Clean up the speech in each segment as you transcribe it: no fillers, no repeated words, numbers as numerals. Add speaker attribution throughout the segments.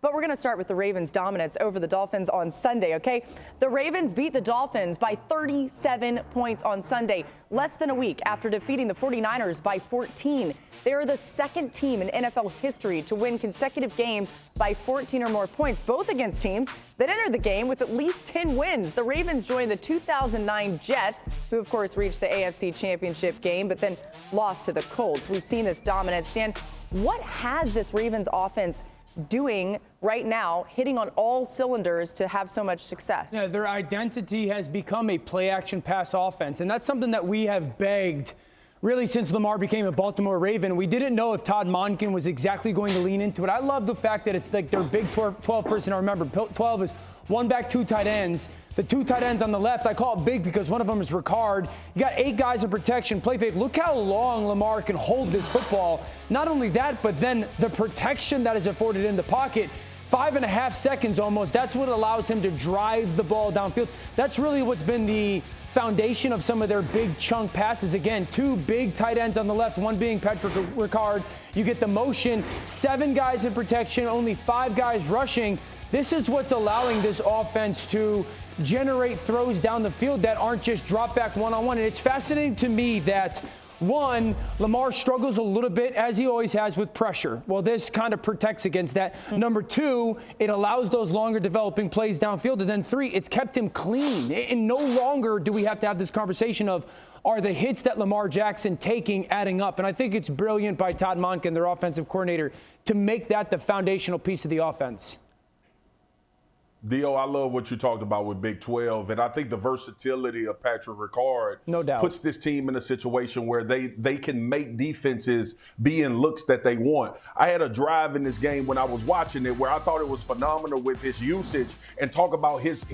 Speaker 1: But we're going to start with the Ravens' dominance over the Dolphins on Sunday, okay? The Ravens beat the Dolphins by 37 points on Sunday, less than a week after defeating the 49ers by 14. They are the second team in NFL history to win consecutive games by 14 or more points, both against teams that entered the game with at least 10 wins. The Ravens joined the 2009 Jets, who of course reached the AFC Championship game, but then lost to the Colts. We've seen this dominance. Dan, what has this Ravens offense doing right now, hitting on all cylinders to have so much success?
Speaker 2: Yeah, their identity has become a play-action pass offense, and that's something that we have begged really since Lamar became a Baltimore Raven. We didn't know if Todd Monken was exactly going to lean into it. I love the fact that it's like their big 12 personnel. Remember, 12 is one back, two tight ends. The two tight ends on the left, I call it big because one of them is Ricard. You got 8 guys in protection, play fake. Look how long Lamar can hold this football. Not only that, but then the protection that is afforded in the pocket. 5.5 seconds almost. That's what allows him to drive the ball downfield. That's really what's been the foundation of some of their big chunk passes. Again, 2 big tight ends on the left, one being Patrick Ricard. You get the motion, 7 guys in protection, only 5 guys rushing. This is what's allowing this offense to generate throws down the field that aren't just drop back one-on-one. And it's fascinating to me that, one, Lamar struggles a little bit, as he always has, with pressure. Well, this kind of protects against that. Number 2, it allows those longer developing plays downfield. And then 3, it's kept him clean. And no longer do we have to have this conversation of, are the hits that Lamar Jackson taking adding up? And I think it's brilliant by Todd Monken, their offensive coordinator, to make that the foundational piece of the offense.
Speaker 3: Dio, I love what you talked about with Big 12, and I think the versatility of Patrick Ricard
Speaker 2: no doubt
Speaker 3: puts this team in a situation where they can make defenses be in looks that they want. I had a drive in this game when I was watching it where I thought it was phenomenal with his usage, and talk about his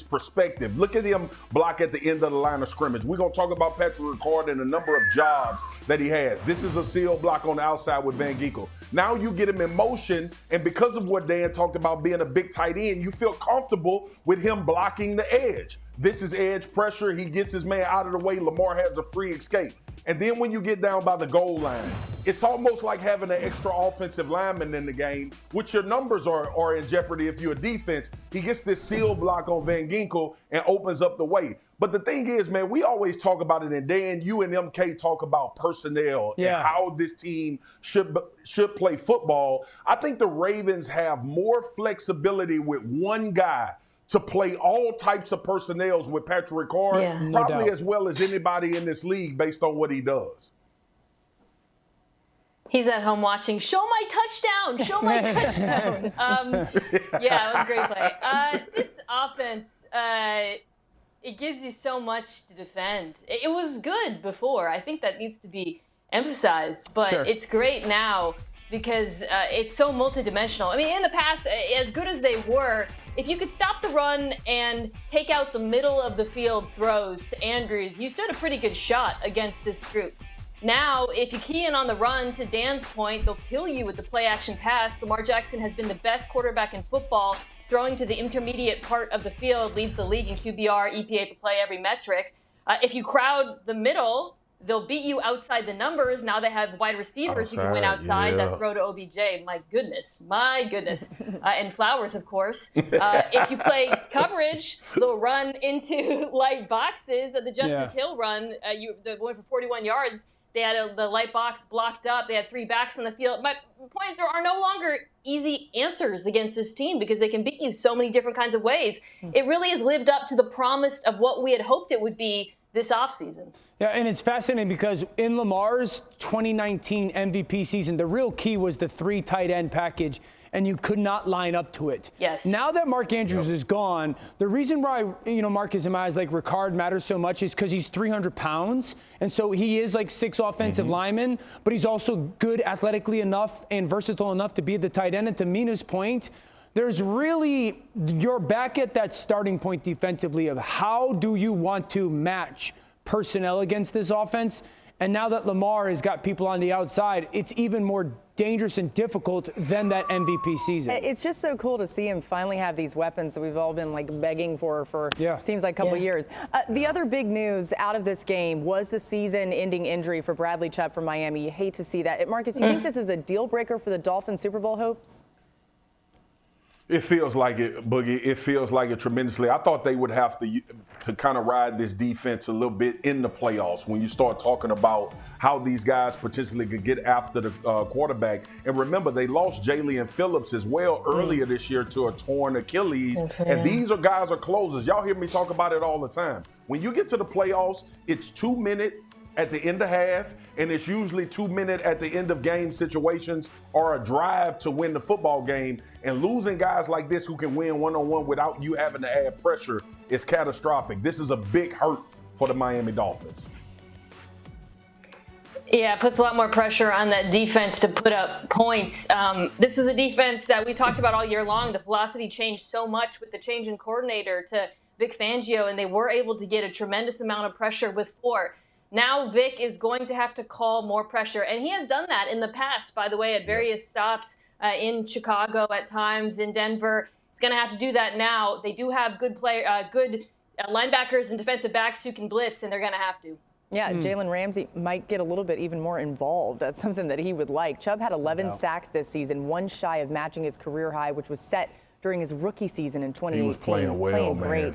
Speaker 3: perspective. Look at him block at the end of the line of scrimmage. We're going to talk about Patrick Ricard and the number of jobs that he has. This is a seal block on the outside with Van Ginkel. Now you get him in motion, and because of what Dan talked about being a big tight end, you feel comfortable with him blocking the edge. This is edge pressure. He gets his man out of the way. Lamar has a free escape. And then when you get down by the goal line, it's almost like having an extra offensive lineman in the game, which your numbers are in jeopardy if you're a defense. He gets this seal block on Van Ginkel and opens up the way. But the thing is, man, we always talk about it, and Dan, you and MK talk about personnel and how this team should play football. I think the Ravens have more flexibility with one guy to play all types of personnels with Patrick Ricard, probably as well as anybody in this league based on what he does.
Speaker 4: He's at home watching, show my touchdown, show my touchdown. Yeah, it was a great play. This offense, it gives you so much to defend. It was good before. I think that needs to be emphasized, but it's great now because it's so multidimensional. I mean, in the past, as good as they were, if you could stop the run and take out the middle of the field throws to Andrews, you stood a pretty good shot against this group. Now, if you key in on the run, to Dan's point, they'll kill you with the play-action pass. Lamar Jackson has been the best quarterback in football, throwing to the intermediate part of the field, leads the league in QBR, EPA per play, every metric. If you crowd the middle, they'll beat you outside the numbers. Now they have wide receivers who can win outside. That throw to OBJ, my goodness. And Flowers, of course. If you play coverage, they'll run into light boxes. The Justice Hill run, the one for 41 yards, they had the light box blocked up. They had 3 backs on the field. My point is there are no longer easy answers against this team because they can beat you so many different kinds of ways. It really has lived up to the promise of what we had hoped it would be this offseason.
Speaker 2: Yeah, and it's fascinating because in Lamar's 2019 MVP season, the real key was the 3 tight end package, and you could not line up to it.
Speaker 4: Yes.
Speaker 2: Now that Mark Andrews is gone, the reason why, Marcus in my eyes, like Ricard matters so much is because he's 300 pounds, and so he is like 6 offensive linemen, but he's also good athletically enough and versatile enough to be the tight end. And to Mina's point, there's really, you're back at that starting point defensively of how do you want to match personnel against this offense. And now that Lamar has got people on the outside, it's even more dangerous and difficult than that MVP season.
Speaker 1: It's just so cool to see him finally have these weapons that we've all been like begging for seems like a couple years. The other big news out of this game was the season-ending injury for Bradley Chubb from Miami. You hate to see that. Marcus, you think this is a deal breaker for the Dolphins Super Bowl hopes?
Speaker 3: It feels like it, Boogie. It feels like it tremendously. I thought they would have to kind of ride this defense a little bit in the playoffs when you start talking about how these guys potentially could get after the quarterback. And remember, they lost Jalen Phillips as well earlier this year to a torn Achilles.
Speaker 1: Okay.
Speaker 3: And these guys are closers. Y'all hear me talk about it all the time. When you get to the playoffs, it's 2 minute at the end of half, and it's usually 2 minute at the end of game situations or a drive to win the football game. And losing guys like this who can win one-on-one without you having to add pressure is catastrophic. This is a big hurt for the Miami Dolphins.
Speaker 4: Yeah, it puts a lot more pressure on that defense to put up points. This is a defense that we talked about all year long. The philosophy changed so much with the change in coordinator to Vic Fangio, and they were able to get a tremendous amount of pressure with 4. Now Vic is going to have to call more pressure, and he has done that in the past, by the way, at various stops in Chicago at times, in Denver. He's going to have to do that now. They do have good linebackers and defensive backs who can blitz, and they're going to have to.
Speaker 1: Yeah, Jalen Ramsey might get a little bit even more involved. That's something that he would like. Chubb had 11 sacks this season, one shy of matching his career high, which was set during his rookie season in 2018.
Speaker 3: He was playing well, man.
Speaker 1: Great.